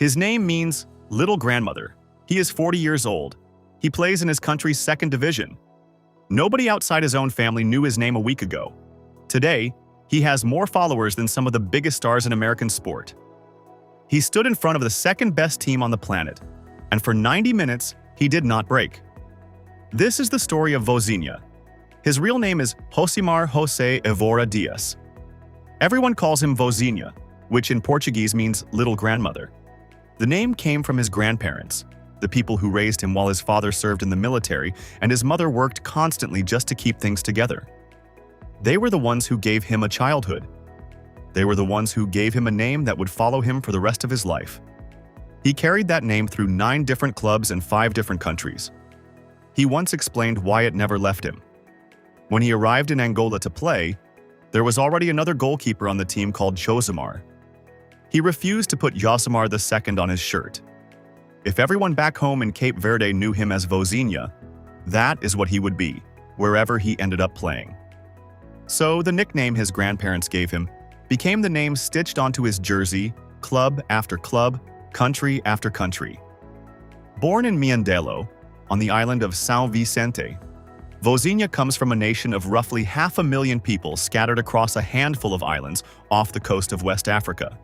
His name means little grandmother. He is 40 years old. He plays in his country's second division. Nobody outside his own family knew his name a week ago. Today, he has more followers than some of the biggest stars in American sport. He stood in front of the second best team on the planet, and for 90 minutes, he did not break. This is the story of Vozinha. His real name is Josimar José Évora Dias. Everyone calls him Vozinha, which in Portuguese means little grandmother. The name came from his grandparents, the people who raised him while his father served in the military and his mother worked constantly just to keep things together. They were the ones who gave him a childhood. They were the ones who gave him a name that would follow him for the rest of his life. He carried that name through 9 different clubs and 5 different countries. He once explained why it never left him. When he arrived in Angola to play, there was already another goalkeeper on the team called Josimar. He refused to put Josimar II on his shirt. If everyone back home in Cape Verde knew him as Vozinha, that is what he would be, wherever he ended up playing. So the nickname his grandparents gave him became the name stitched onto his jersey, club after club, country after country. Born in Mindelo, on the island of São Vicente, Vozinha comes from a nation of roughly 500,000 people scattered across a handful of islands off the coast of West Africa.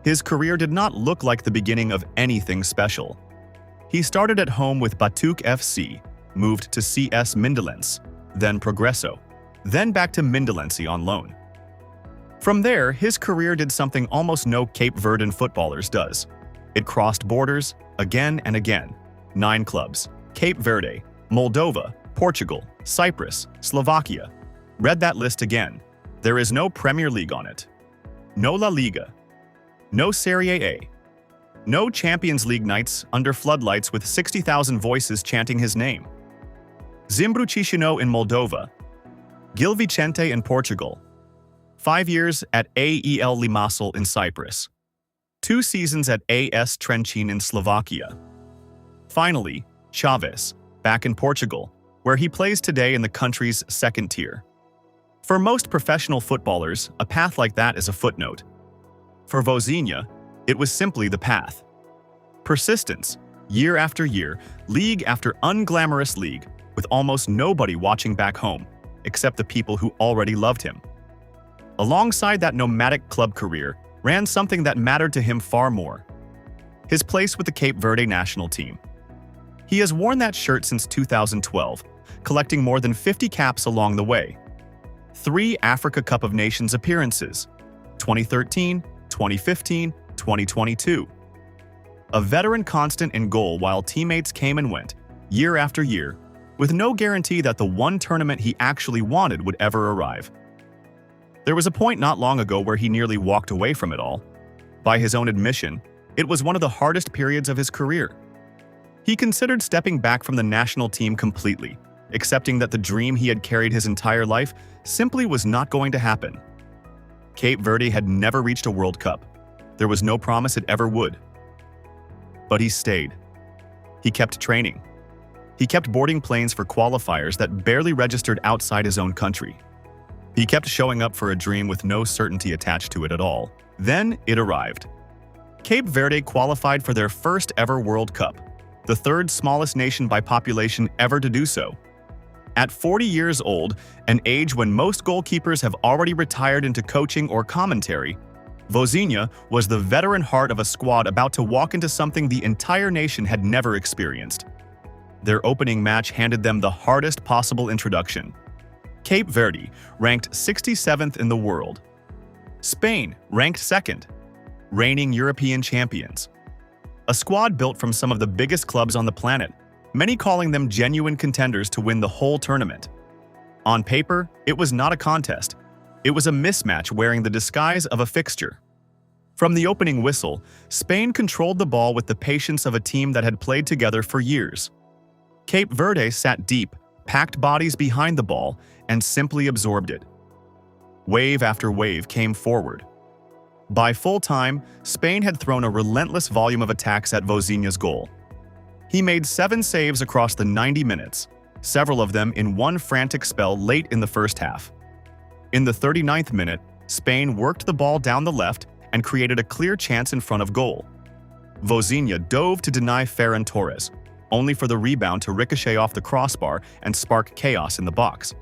His career did not look like the beginning of anything special. He started at home with Batuque FC, moved to CS Mindelense, then Progresso, then back to Mindelense on loan. From there, his career did something almost no Cape Verdean footballers does. It crossed borders again and again. 9 clubs: Cape Verde, Moldova, Portugal, Cyprus, Slovakia. Read that list again. There is no Premier League on it. No La Liga. No Serie A. No Champions League nights under floodlights with 60,000 voices chanting his name. Zimbru Chisinau in Moldova. Gil Vicente in Portugal. 5 years at AEL Limassol in Cyprus. 2 seasons at AS Trenčín in Slovakia. Finally, Chaves, back in Portugal, where he plays today in the country's second tier. For most professional footballers, a path like that is a footnote. For Vozinha, it was simply the path. Persistence, year after year, league after unglamorous league, with almost nobody watching back home, except the people who already loved him. Alongside that nomadic club career ran something that mattered to him far more: his place with the Cape Verde national team. He has worn that shirt since 2012, collecting more than 50 caps along the way. 3 Africa Cup of Nations appearances: 2013, 2015, 2022. A veteran constant in goal while teammates came and went, year after year, with no guarantee that the one tournament he actually wanted would ever arrive. There was a point not long ago where he nearly walked away from it all. By his own admission, it was one of the hardest periods of his career. He considered stepping back from the national team completely, accepting that the dream he had carried his entire life simply was not going to happen. Cape Verde had never reached a World Cup. There was no promise it ever would. But he stayed. He kept training. He kept boarding planes for qualifiers that barely registered outside his own country. He kept showing up for a dream with no certainty attached to it at all. Then it arrived. Cape Verde qualified for their first ever World Cup, the 3rd smallest nation by population ever to do so. At 40 years old, an age when most goalkeepers have already retired into coaching or commentary, Vozinha was the veteran heart of a squad about to walk into something the entire nation had never experienced. Their opening match handed them the hardest possible introduction. Cape Verde, ranked 67th in the world. Spain, ranked 2nd. Reigning European champions. A squad built from some of the biggest clubs on the planet, many calling them genuine contenders to win the whole tournament. On paper, it was not a contest. It was a mismatch wearing the disguise of a fixture. From the opening whistle, Spain controlled the ball with the patience of a team that had played together for years. Cape Verde sat deep, packed bodies behind the ball, and simply absorbed it. Wave after wave came forward. By full time, Spain had thrown a relentless volume of attacks at Vozinha's goal. He made 7 saves across the 90 minutes, several of them in one frantic spell late in the first half. In the 39th minute, Spain worked the ball down the left and created a clear chance in front of goal. Vozinha dove to deny Ferran Torres, only for the rebound to ricochet off the crossbar and spark chaos in the box.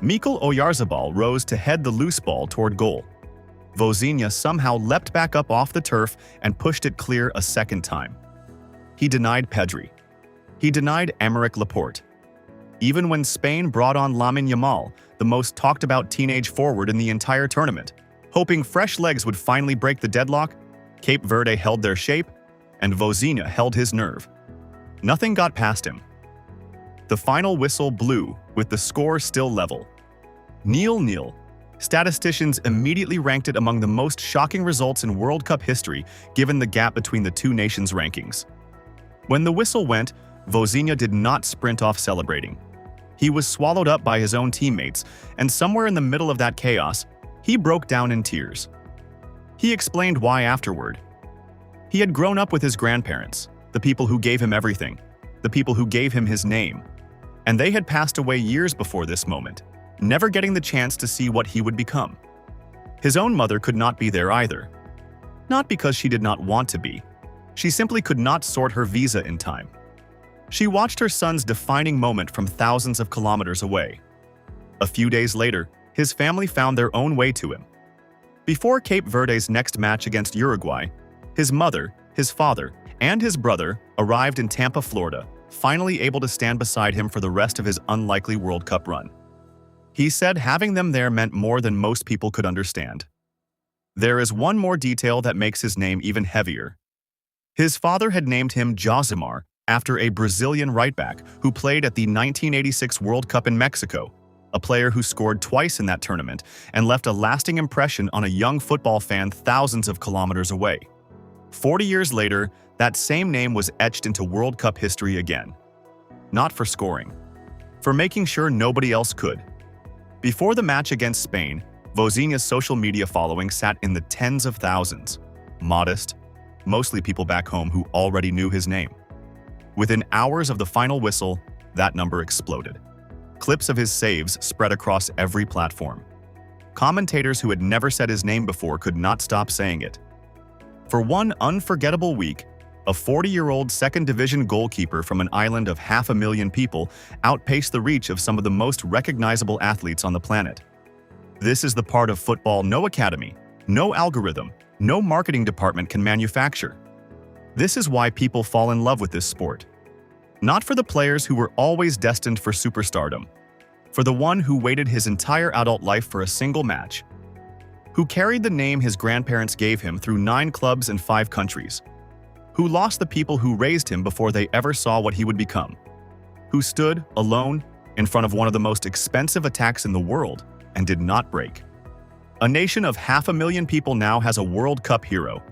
Mikel Oyarzabal rose to head the loose ball toward goal. Vozinha somehow leapt back up off the turf and pushed it clear a second time. He denied Pedri. He denied Aymeric Laporte. Even when Spain brought on Lamine Yamal, the most talked-about teenage forward in the entire tournament, hoping fresh legs would finally break the deadlock, Cape Verde held their shape, and Vozinha held his nerve. Nothing got past him. The final whistle blew, with the score still level. 0-0. Statisticians immediately ranked it among the most shocking results in World Cup history, given the gap between the two nations' rankings. When the whistle went, Vozinha did not sprint off celebrating. He was swallowed up by his own teammates, and somewhere in the middle of that chaos, he broke down in tears. He explained why afterward. He had grown up with his grandparents, the people who gave him everything, the people who gave him his name, and they had passed away years before this moment, never getting the chance to see what he would become. His own mother could not be there either. Not because she did not want to be. She simply could not sort her visa in time. She watched her son's defining moment from thousands of kilometers away. A few days later, his family found their own way to him. Before Cape Verde's next match against Uruguay, his mother, his father, and his brother arrived in Tampa, Florida, finally able to stand beside him for the rest of his unlikely World Cup run. He said having them there meant more than most people could understand. There is one more detail that makes his name even heavier. His father had named him Josimar after a Brazilian right-back who played at the 1986 World Cup in Mexico, a player who scored twice in that tournament and left a lasting impression on a young football fan thousands of kilometers away. 40 years later, that same name was etched into World Cup history again. Not for scoring, for making sure nobody else could. Before the match against Spain, Vozinha's social media following sat in the tens of thousands. Modest, mostly people back home who already knew his name. Within hours of the final whistle, that number exploded. Clips of his saves spread across every platform. Commentators who had never said his name before could not stop saying it. For one unforgettable week, a 40-year-old second-division goalkeeper from an island of 500,000 people outpaced the reach of some of the most recognizable athletes on the planet. This is the part of football no academy, no algorithm, no marketing department can manufacture. This is why people fall in love with this sport. Not for the players who were always destined for superstardom, for the one who waited his entire adult life for a single match, who carried the name his grandparents gave him through 9 clubs and 5 countries, who lost the people who raised him before they ever saw what he would become, who stood alone in front of one of the most expensive attacks in the world and did not break. A nation of 500,000 people now has a World Cup hero.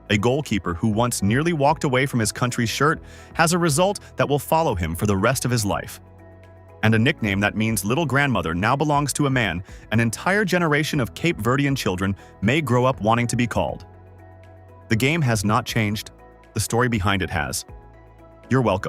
A goalkeeper who once nearly walked away from his country's shirt has a result that will follow him for the rest of his life. And a nickname that means little grandmother now belongs to a man an entire generation of Cape Verdean children may grow up wanting to be called. The game has not changed. The story behind it has. You're welcome.